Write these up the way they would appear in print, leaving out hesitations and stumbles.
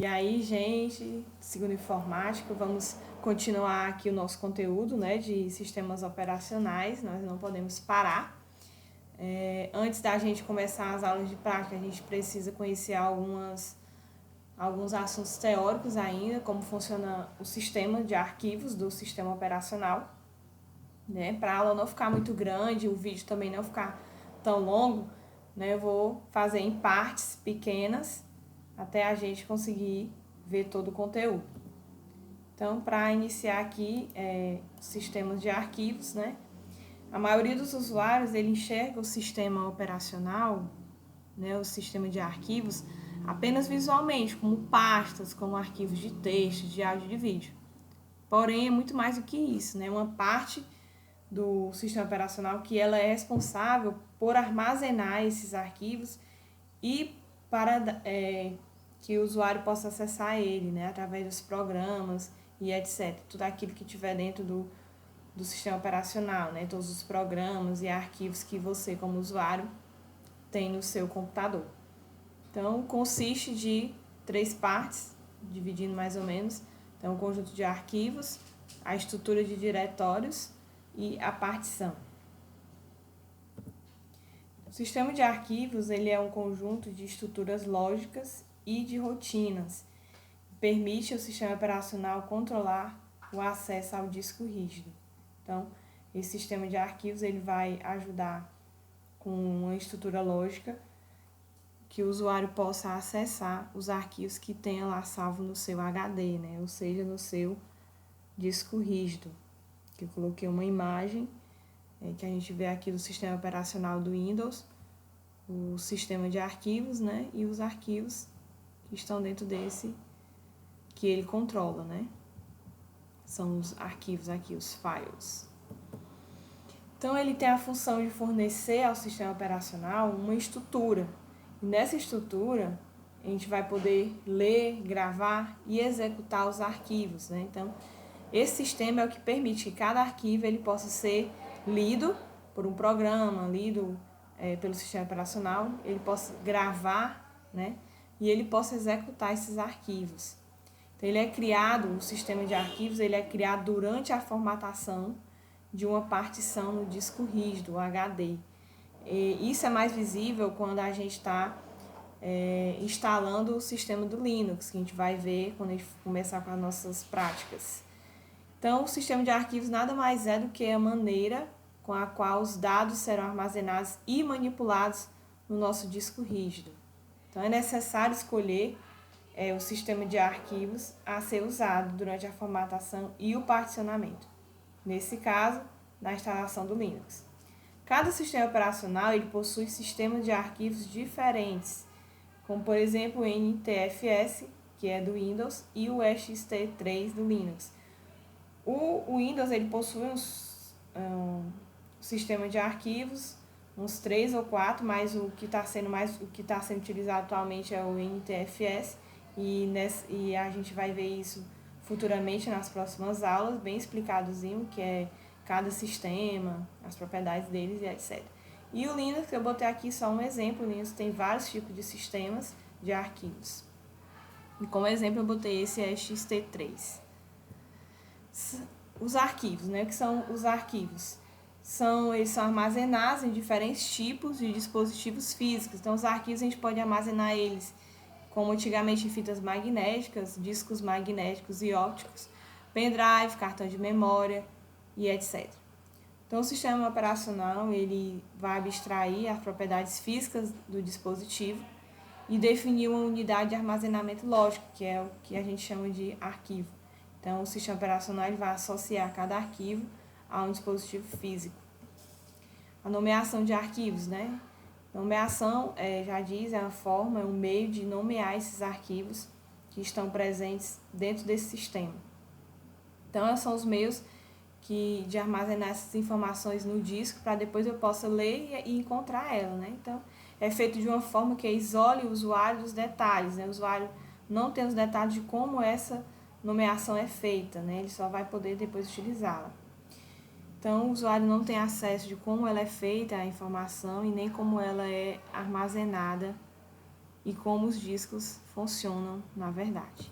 E aí, gente, segundo informática, vamos continuar aqui o nosso conteúdo, né, de sistemas operacionais. Nós não podemos parar. Antes da gente começar as aulas de prática, a gente precisa conhecer alguns assuntos teóricos ainda, como funciona o sistema de arquivos do sistema operacional, né? Para a aula não ficar muito grande, o vídeo também não ficar tão longo, né? Eu vou fazer em partes pequenas até a gente conseguir ver todo o conteúdo. Então, para iniciar aqui, sistemas de arquivos, né? A maioria dos usuários, ele enxerga o sistema operacional, né, o sistema de arquivos, apenas visualmente, como pastas, como arquivos de texto, de áudio e de vídeo. Porém, é muito mais do que isso, né? Uma parte do sistema operacional que ela é responsável por armazenar esses arquivos e para que o usuário possa acessar ele, né, através dos programas e etc. Tudo aquilo que tiver dentro do sistema operacional, né, todos os programas e arquivos que você, como usuário, tem no seu computador. Então, consiste de 3 partes, dividindo mais ou menos. Então, o conjunto de arquivos, a estrutura de diretórios e a partição. O sistema de arquivos ele é um conjunto de estruturas lógicas e de rotinas. Permite ao sistema operacional controlar o acesso ao disco rígido. Então, esse sistema de arquivos ele vai ajudar com uma estrutura lógica que o usuário possa acessar os arquivos que tenha lá salvo no seu HD, né? Ou seja, no seu disco rígido. Que eu coloquei uma imagem que a gente vê aqui do sistema operacional do Windows, o sistema de arquivos, né? E os arquivos que estão dentro desse que ele controla, né? São os arquivos aqui, os files. Então, ele tem a função de fornecer ao sistema operacional uma estrutura. E nessa estrutura, a gente vai poder ler, gravar e executar os arquivos, né? Então, esse sistema é o que permite que cada arquivo ele possa ser lido por um programa, lido pelo sistema operacional, ele possa gravar, né? E ele possa executar esses arquivos. Então, ele é criado, o sistema de arquivos, ele é criado durante a formatação de uma partição no disco rígido, o HD. E isso é mais visível quando a gente está instalando o sistema do Linux, que a gente vai ver quando a gente começar com as nossas práticas. Então, o sistema de arquivos nada mais é do que a maneira com a qual os dados serão armazenados e manipulados no nosso disco rígido. Então, é necessário escolher o sistema de arquivos a ser usado durante a formatação e o particionamento. Nesse caso, na instalação do Linux. Cada sistema operacional ele possui sistemas de arquivos diferentes, como por exemplo o NTFS, que é do Windows, e o ext3 do Linux. O Windows ele possui um sistema de arquivos, uns 3 ou 4, mas o que está sendo utilizado atualmente é o NTFS, e a gente vai ver isso futuramente nas próximas aulas, bem explicadozinho, que é cada sistema, as propriedades deles e etc. E o Linux, eu botei aqui só um exemplo, o Linux tem vários tipos de sistemas de arquivos. E como exemplo eu botei esse ext3. Os arquivos, né? O que são os arquivos? Eles são armazenados em diferentes tipos de dispositivos físicos. Então, os arquivos a gente pode armazenar eles como antigamente em fitas magnéticas, discos magnéticos e ópticos, pendrive, cartão de memória e etc. Então, o sistema operacional ele vai abstrair as propriedades físicas do dispositivo e definir uma unidade de armazenamento lógico, que é o que a gente chama de arquivo. Então, o sistema operacional ele vai associar cada arquivo a um dispositivo físico. A nomeação de arquivos, né? Nomeação, já diz, é uma forma, é um meio de nomear esses arquivos que estão presentes dentro desse sistema. Então, esses são os meios de armazenar essas informações no disco para depois eu possa ler e encontrar ela, né? Então, é feito de uma forma que isole o usuário dos detalhes, né? O usuário não tem os detalhes de como essa nomeação é feita, né? Ele só vai poder depois utilizá-la. Então, o usuário não tem acesso de como ela é feita, a informação, e nem como ela é armazenada e como os discos funcionam na verdade.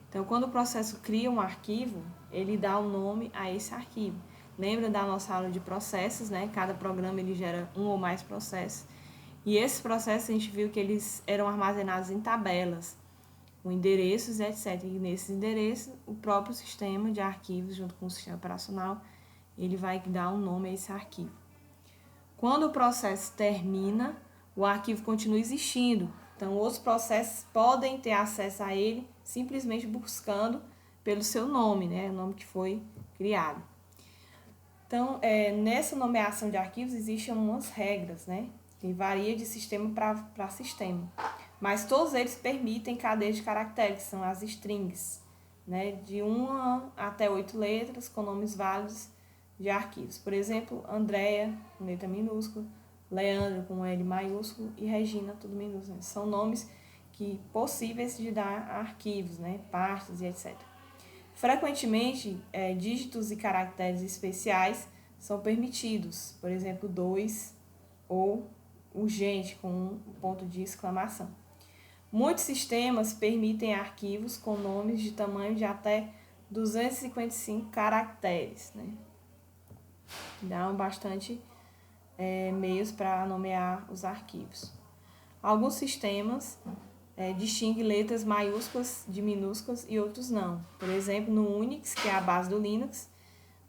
Então, quando o processo cria um arquivo, ele dá um nome a esse arquivo. Lembra da nossa aula de processos, né? Cada programa ele gera um ou mais processos. E esses processos a gente viu que eles eram armazenados em tabelas, com endereços, etc. E nesses endereços, o próprio sistema de arquivos, junto com o sistema operacional, ele vai dar um nome a esse arquivo. Quando o processo termina, o arquivo continua existindo. Então, outros processos podem ter acesso a ele simplesmente buscando pelo seu nome, né? O nome que foi criado. Então, nessa nomeação de arquivos existem umas regras, né? Que varia de sistema para sistema. Mas todos eles permitem cadeias de caracteres, que são as strings, né? De 1 até 8 letras, com nomes válidos de arquivos. Por exemplo, Andréia, com letra minúscula, Leandro, com L maiúsculo, e Regina, tudo minúsculo. São nomes possíveis de dar a arquivos, né? Pastas e etc. Frequentemente, dígitos e caracteres especiais são permitidos, por exemplo, 2 ou urgente com um ponto de exclamação. Muitos sistemas permitem arquivos com nomes de tamanho de até 255 caracteres, né? Dão bastante meios para nomear os arquivos. Alguns sistemas distinguem letras maiúsculas de minúsculas e outros não. Por exemplo, no Unix, que é a base do Linux,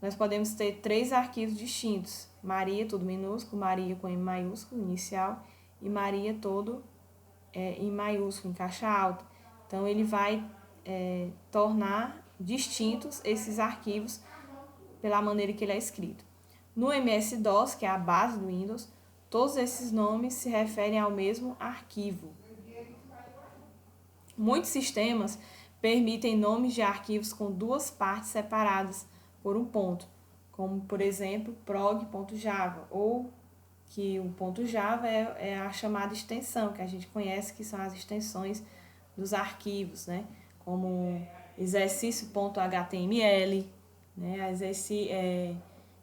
nós podemos ter 3 arquivos distintos. Maria, tudo minúsculo, Maria com M maiúsculo, inicial, e Maria todo em maiúsculo, em caixa alta. Então, ele vai tornar distintos esses arquivos pela maneira que ele é escrito. No MS-DOS, que é a base do Windows, todos esses nomes se referem ao mesmo arquivo. Muitos sistemas permitem nomes de arquivos com 2 partes separadas por um ponto, como, por exemplo, prog.java, ou que o .java é a chamada extensão, que a gente conhece que são as extensões dos arquivos, né? Como exercício.html, né?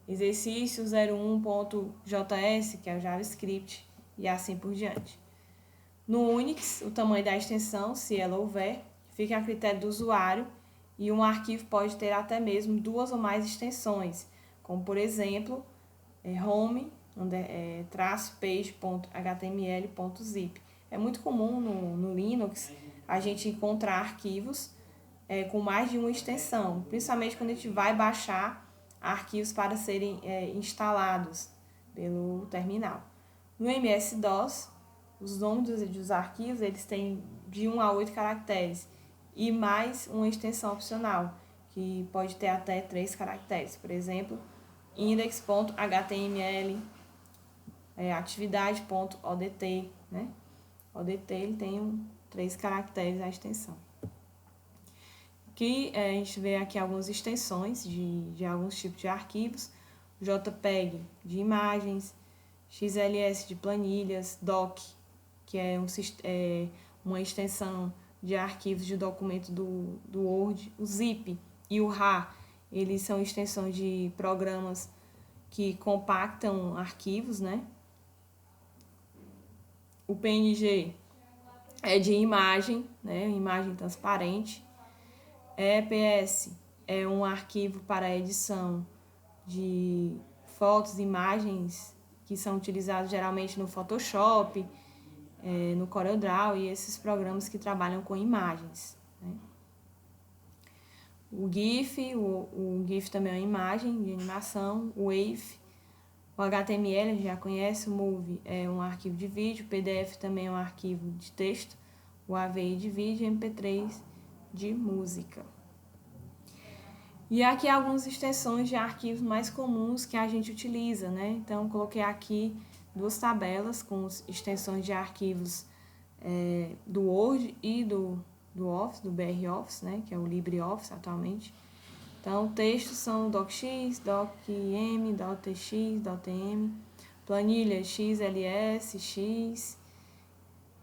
Exercício 01.js, que é o JavaScript, e assim por diante. No Unix, o tamanho da extensão, se ela houver, fica a critério do usuário e um arquivo pode ter até mesmo 2 ou mais extensões, como por exemplo, home, page.html.zip. É muito comum no Linux a gente encontrar arquivos com mais de uma extensão, principalmente quando a gente vai baixar arquivos para serem instalados pelo terminal. No MS-DOS, os nomes dos arquivos eles têm de 1 a 8 caracteres e mais uma extensão opcional, que pode ter até 3 caracteres. Por exemplo, index.html, atividade.odt, né? ODT ele tem 3 caracteres a extensão. Aqui a gente vê aqui algumas extensões de alguns tipos de arquivos. JPEG de imagens, XLS de planilhas, DOC, que é uma extensão de arquivos de documento do Word, o ZIP e o RAR, eles são extensões de programas que compactam arquivos, né? O PNG é de imagem, né? Imagem transparente. EPS é um arquivo para edição de fotos e imagens que são utilizados geralmente no Photoshop, no CorelDRAW e esses programas que trabalham com imagens, né? O GIF, o GIF também é uma imagem de animação, o WAV, o HTML a gente já conhece, o MOVE é um arquivo de vídeo, o PDF também é um arquivo de texto, o AVI de vídeo e MP3 de música. E aqui algumas extensões de arquivos mais comuns que a gente utiliza, né? Então, coloquei aqui 2 tabelas com extensões de arquivos do Word e do Office, do BR Office, né? Que é o LibreOffice atualmente. Então, textos são docx, docm, doctx, docm, planilha XLS, X,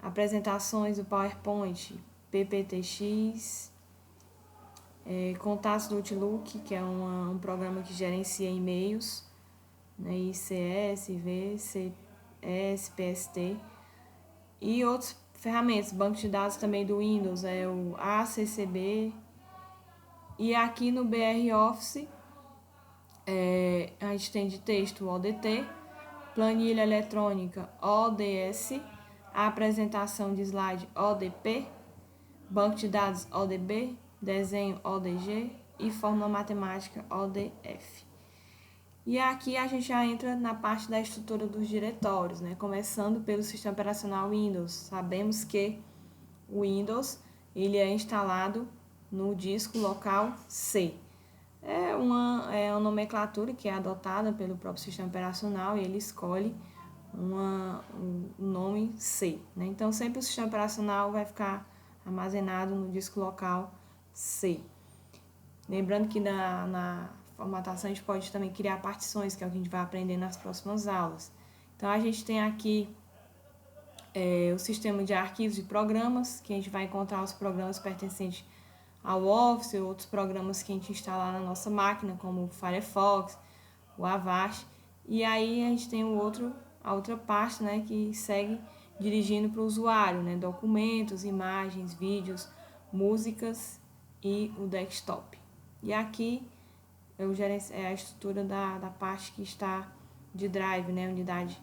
apresentações do PowerPoint, PPTX, contatos do Outlook, que é um programa que gerencia e-mails, né, ICS, IVC, PST, e outros ferramentas, banco de dados também do Windows é o ACCB. E aqui no BR Office, a gente tem de texto o ODT, planilha eletrônica ODS, apresentação de slide ODP, banco de dados ODB, desenho ODG e fórmula matemática ODF. E aqui a gente já entra na parte da estrutura dos diretórios, né? Começando pelo sistema operacional Windows. Sabemos que o Windows ele é instalado no disco local C. É uma nomenclatura que é adotada pelo próprio sistema operacional e ele escolhe um nome C, né? Então, sempre o sistema operacional vai ficar armazenado no disco local C. Lembrando que na formatação a gente pode também criar partições, que é o que a gente vai aprender nas próximas aulas. Então, a gente tem aqui o sistema de arquivos e programas, que a gente vai encontrar os programas pertencentes ao Office, outros programas que a gente instalar na nossa máquina, como o Firefox, o Avast. E aí a gente tem a outra parte, né, que segue dirigindo para o usuário, né, documentos, imagens, vídeos, músicas e o desktop. E aqui é a estrutura da parte que está de drive, né, unidade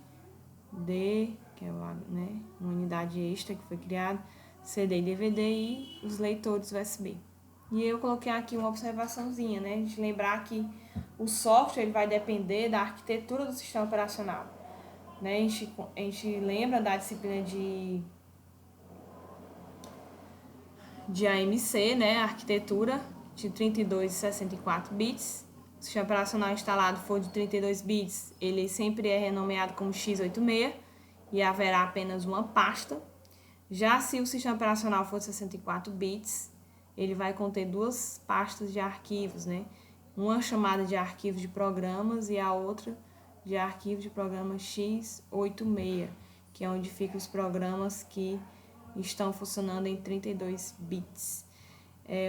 D, que é uma unidade extra que foi criada, CD e DVD e os leitores USB. E eu coloquei aqui uma observaçãozinha, né? A gente lembrar que o software ele vai depender da arquitetura do sistema operacional. Né? A gente lembra da disciplina de AMC, né? Arquitetura de 32 e 64 bits. O sistema operacional instalado for de 32 bits, ele sempre é renomeado como x86 e haverá apenas uma pasta. Já se o sistema operacional for de 64 bits, ele vai conter duas pastas de arquivos, né? Uma chamada de arquivo de programas e a outra de arquivo de programa x86, que é onde ficam os programas que estão funcionando em 32 bits.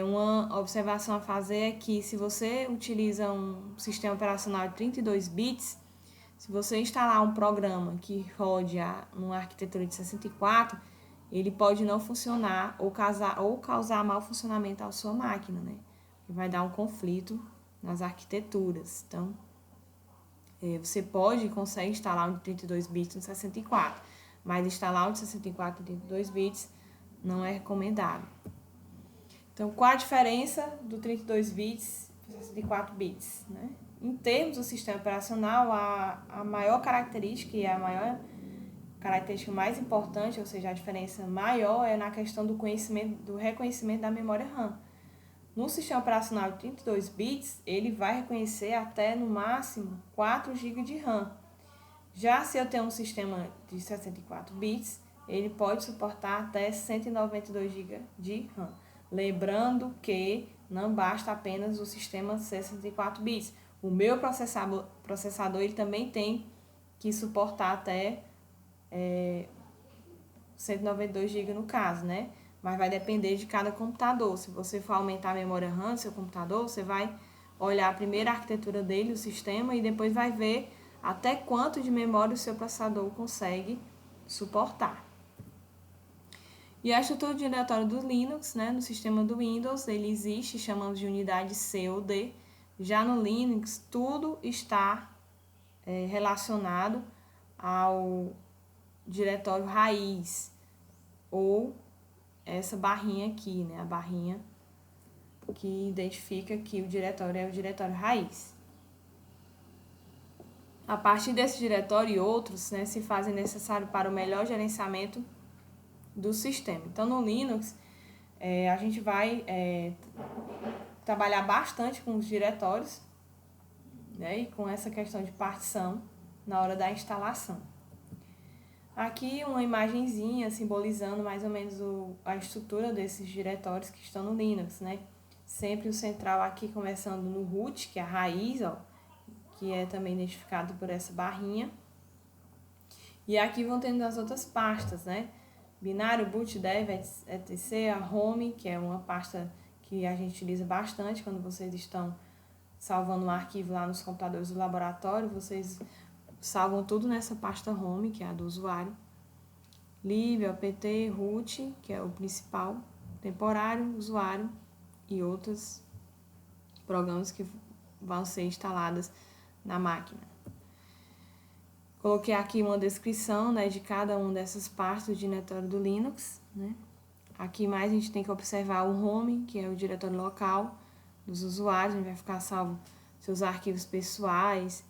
Uma observação a fazer é que se você utiliza um sistema operacional de 32 bits, se você instalar um programa que rode numa arquitetura de 64, ele pode não funcionar ou causar mau funcionamento à sua máquina, né? E vai dar um conflito nas arquiteturas. Então, você consegue instalar um de 32 bits no 64, mas instalar um de 64 em 32 bits não é recomendado. Então, qual a diferença do 32 bits para 64 bits, né? Em termos do sistema operacional, a maior característica e a maior característica mais importante, ou seja, a diferença maior é na questão do reconhecimento da memória RAM. No sistema operacional de 32 bits, ele vai reconhecer até no máximo 4 GB de RAM. Já se eu tenho um sistema de 64 bits, ele pode suportar até 192 GB de RAM. Lembrando que não basta apenas o sistema 64 bits. O meu processador ele também tem que suportar até 192 GB no caso, né? Mas vai depender de cada computador. Se você for aumentar a memória RAM do seu computador, você vai olhar a primeira arquitetura dele, o sistema, e depois vai ver até quanto de memória o seu processador consegue suportar. E a estrutura de diretório do Linux, né, no sistema do Windows, ele existe, chamamos de unidade C ou D. Já no Linux, tudo está relacionado ao diretório raiz, ou essa barrinha aqui, né, a barrinha que identifica que o diretório é o diretório raiz. A partir desse diretório e outros, né, se fazem necessário para o melhor gerenciamento do sistema. Então, no Linux, a gente vai trabalhar bastante com os diretórios, né, e com essa questão de partição na hora da instalação. Aqui uma imagenzinha simbolizando mais ou menos a estrutura desses diretórios que estão no Linux, né? Sempre o central aqui começando no root, que é a raiz, ó, que é também identificado por essa barrinha. E aqui vão tendo as outras pastas, né? Binário, boot, dev, etc. A home, que é uma pasta que a gente utiliza bastante quando vocês estão salvando um arquivo lá nos computadores do laboratório, vocês salvam tudo nessa pasta home, que é a do usuário. lib, apt, root, que é o principal, temporário, usuário e outros programas que vão ser instalados na máquina. Coloquei aqui uma descrição, né, de cada uma dessas partes do diretório do Linux, né? Aqui mais a gente tem que observar o home, que é o diretório local dos usuários, onde vai ficar salvo seus arquivos pessoais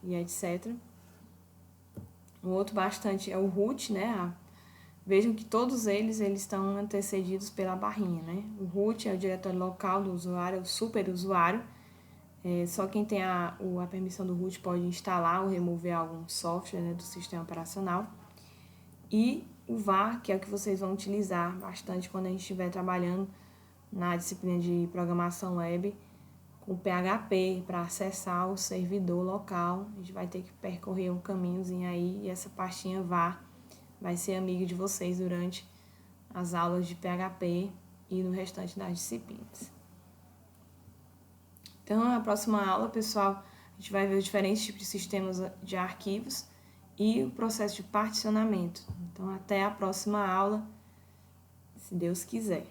e etc. O outro bastante é o root, né? Vejam que todos eles estão antecedidos pela barrinha, né? O root é o diretório local do usuário, é o superusuário. Só quem tem a permissão do root pode instalar ou remover algum software, né, do sistema operacional. E o var, que é o que vocês vão utilizar bastante quando a gente estiver trabalhando na disciplina de programação web com PHP para acessar o servidor local. A gente vai ter que percorrer um caminhozinho aí e essa pastinha var vai ser amiga de vocês durante as aulas de PHP e no restante das disciplinas. Então, na próxima aula, pessoal, a gente vai ver os diferentes tipos de sistemas de arquivos e o processo de particionamento. Então, até a próxima aula, se Deus quiser.